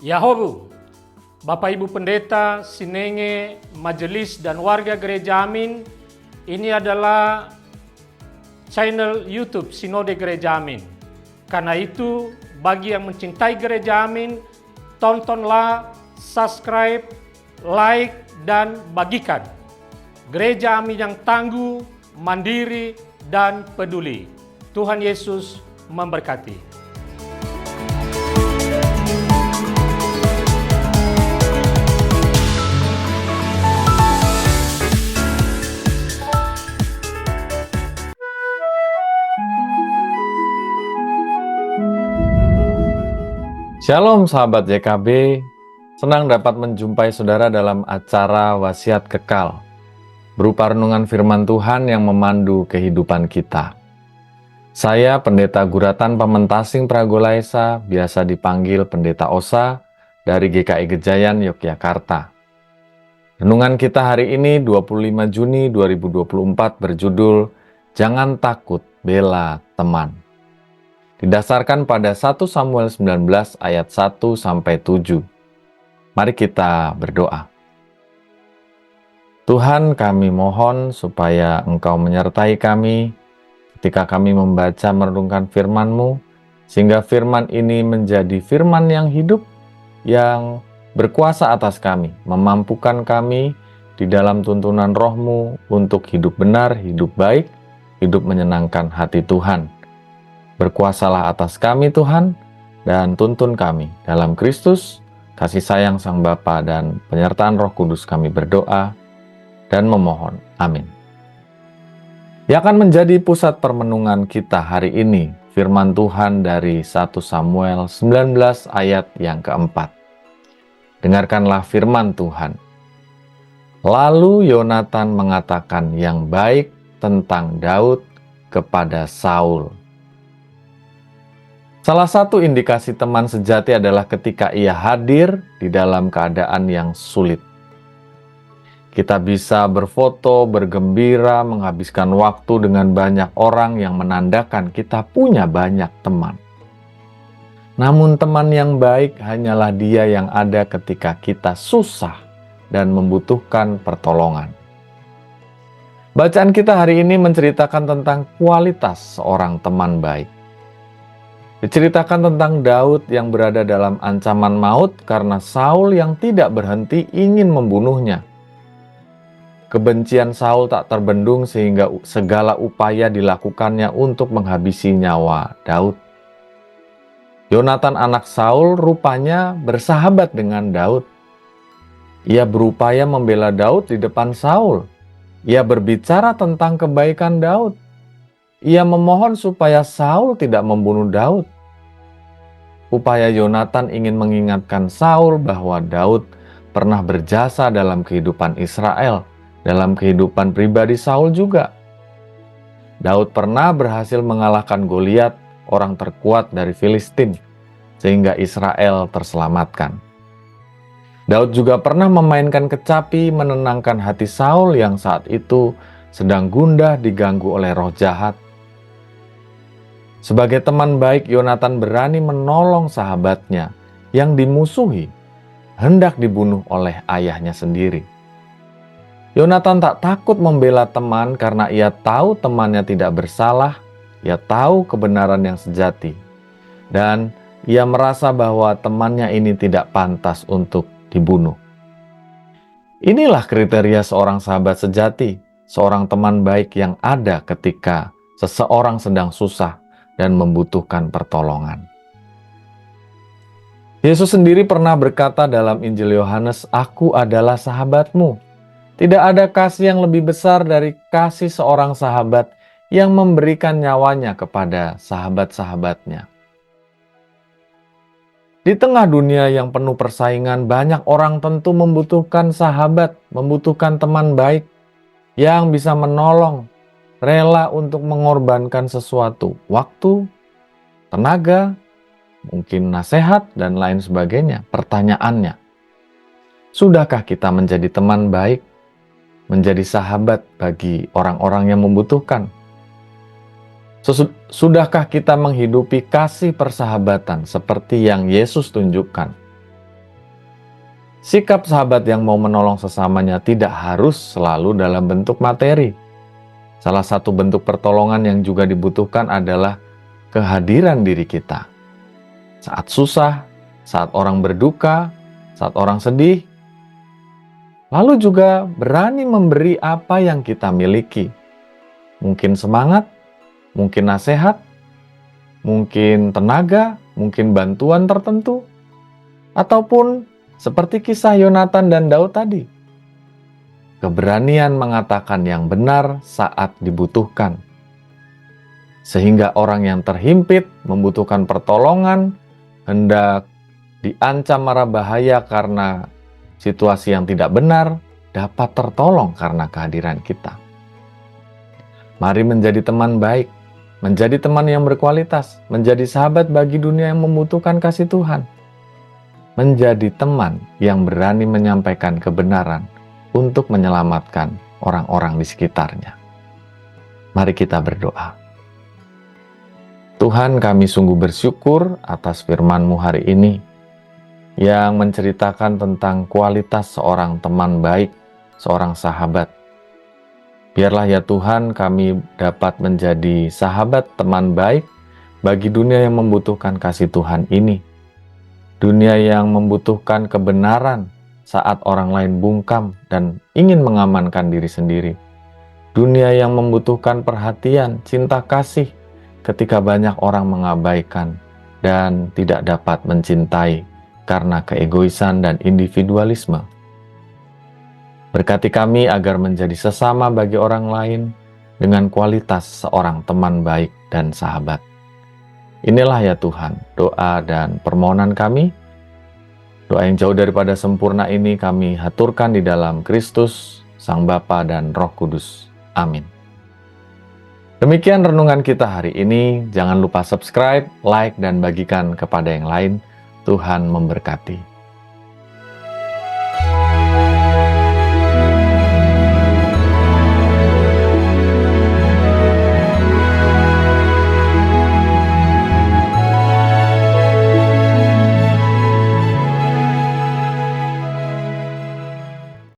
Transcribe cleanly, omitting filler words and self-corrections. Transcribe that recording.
Yahobu, Bapak Ibu Pendeta, Sinenge, Majelis dan warga Gereja Amin, ini adalah channel YouTube Sinode Gereja Amin. Karena itu, bagi yang mencintai Gereja Amin, tontonlah, subscribe, like, dan bagikan. Gereja Amin yang tangguh, mandiri, dan peduli. Tuhan Yesus memberkati. Shalom sahabat YKB, senang dapat menjumpai saudara dalam acara Wasiat Kekal, berupa renungan firman Tuhan yang memandu kehidupan kita. Saya Pendeta Guratan Pamentasing Pragolaesa, biasa dipanggil Pendeta Osa, dari GKI Gejayan, Yogyakarta. Renungan kita hari ini 25 Juni 2024 berjudul Jangan Takut Bela Teman. Didasarkan pada 1 Samuel 19 ayat 1-7. Mari kita berdoa. Tuhan, kami mohon supaya Engkau menyertai kami ketika kami membaca merenungkan firman-Mu, sehingga firman ini menjadi firman yang hidup, yang berkuasa atas kami, memampukan kami di dalam tuntunan Roh-Mu untuk hidup benar, hidup baik, hidup menyenangkan hati Tuhan. Berkuasalah atas kami Tuhan, dan tuntun kami dalam Kristus, kasih sayang Sang Bapa dan penyertaan Roh Kudus kami berdoa dan memohon. Amin. Yang akan menjadi pusat permenungan kita hari ini, firman Tuhan dari 1 Samuel 19 ayat yang keempat. Dengarkanlah firman Tuhan. Lalu Yonatan mengatakan yang baik tentang Daud kepada Saul. Salah satu indikasi teman sejati adalah ketika ia hadir di dalam keadaan yang sulit. Kita bisa berfoto, bergembira, menghabiskan waktu dengan banyak orang yang menandakan kita punya banyak teman. Namun teman yang baik hanyalah dia yang ada ketika kita susah dan membutuhkan pertolongan. Bacaan kita hari ini menceritakan tentang kualitas seorang teman baik. Diceritakan tentang Daud yang berada dalam ancaman maut karena Saul yang tidak berhenti ingin membunuhnya. Kebencian Saul tak terbendung sehingga segala upaya dilakukannya untuk menghabisi nyawa Daud. Yonatan anak Saul rupanya bersahabat dengan Daud. Ia berupaya membela Daud di depan Saul. Ia berbicara tentang kebaikan Daud. Ia memohon supaya Saul tidak membunuh Daud. Upaya Yonatan ingin mengingatkan Saul bahwa Daud pernah berjasa dalam kehidupan Israel, dalam kehidupan pribadi Saul juga. Daud pernah berhasil mengalahkan Goliat, orang terkuat dari Filistin, sehingga Israel terselamatkan. Daud juga pernah memainkan kecapi menenangkan hati Saul yang saat itu sedang gundah diganggu oleh roh jahat. Sebagai teman baik, Yonatan berani menolong sahabatnya yang dimusuhi, hendak dibunuh oleh ayahnya sendiri. Yonatan tak takut membela teman karena ia tahu temannya tidak bersalah, ia tahu kebenaran yang sejati, dan ia merasa bahwa temannya ini tidak pantas untuk dibunuh. Inilah kriteria seorang sahabat sejati, seorang teman baik yang ada ketika seseorang sedang susah dan membutuhkan pertolongan. Yesus sendiri pernah berkata dalam Injil Yohanes, "Aku adalah sahabatmu." Tidak ada kasih yang lebih besar dari kasih seorang sahabat yang memberikan nyawanya kepada sahabat-sahabatnya. Di tengah dunia yang penuh persaingan, banyak orang tentu membutuhkan sahabat, membutuhkan teman baik yang bisa menolong, rela untuk mengorbankan sesuatu, waktu, tenaga, mungkin nasihat, dan lain sebagainya. Pertanyaannya, sudahkah kita menjadi teman baik, menjadi sahabat bagi orang-orang yang membutuhkan? Sudahkah kita menghidupi kasih persahabatan seperti yang Yesus tunjukkan? Sikap sahabat yang mau menolong sesamanya tidak harus selalu dalam bentuk materi. Salah satu bentuk pertolongan yang juga dibutuhkan adalah kehadiran diri kita. Saat susah, saat orang berduka, saat orang sedih, lalu juga berani memberi apa yang kita miliki. Mungkin semangat, mungkin nasihat, mungkin tenaga, mungkin bantuan tertentu, ataupun seperti kisah Yonatan dan Daud tadi, keberanian mengatakan yang benar saat dibutuhkan. Sehingga orang yang terhimpit, membutuhkan pertolongan, hendak diancam mara bahaya karena situasi yang tidak benar, dapat tertolong karena kehadiran kita. Mari menjadi teman baik, menjadi teman yang berkualitas, menjadi sahabat bagi dunia yang membutuhkan kasih Tuhan. Menjadi teman yang berani menyampaikan kebenaran untuk menyelamatkan orang-orang di sekitarnya. Mari kita berdoa. Tuhan, kami sungguh bersyukur atas firman-Mu hari ini yang menceritakan tentang kualitas seorang teman baik, seorang sahabat. Biarlah ya Tuhan kami dapat menjadi sahabat teman baik bagi dunia yang membutuhkan kasih Tuhan ini. Dunia yang membutuhkan kebenaran saat orang lain bungkam dan ingin mengamankan diri sendiri. Dunia yang membutuhkan perhatian, cinta kasih ketika banyak orang mengabaikan dan tidak dapat mencintai karena keegoisan dan individualisme. Berkati kami agar menjadi sesama bagi orang lain dengan kualitas seorang teman baik dan sahabat. Inilah ya Tuhan, doa dan permohonan kami. Doa yang jauh daripada sempurna ini kami haturkan di dalam Kristus, Sang Bapa dan Roh Kudus. Amin. Demikian renungan kita hari ini. Jangan lupa subscribe, like, dan bagikan kepada yang lain. Tuhan memberkati.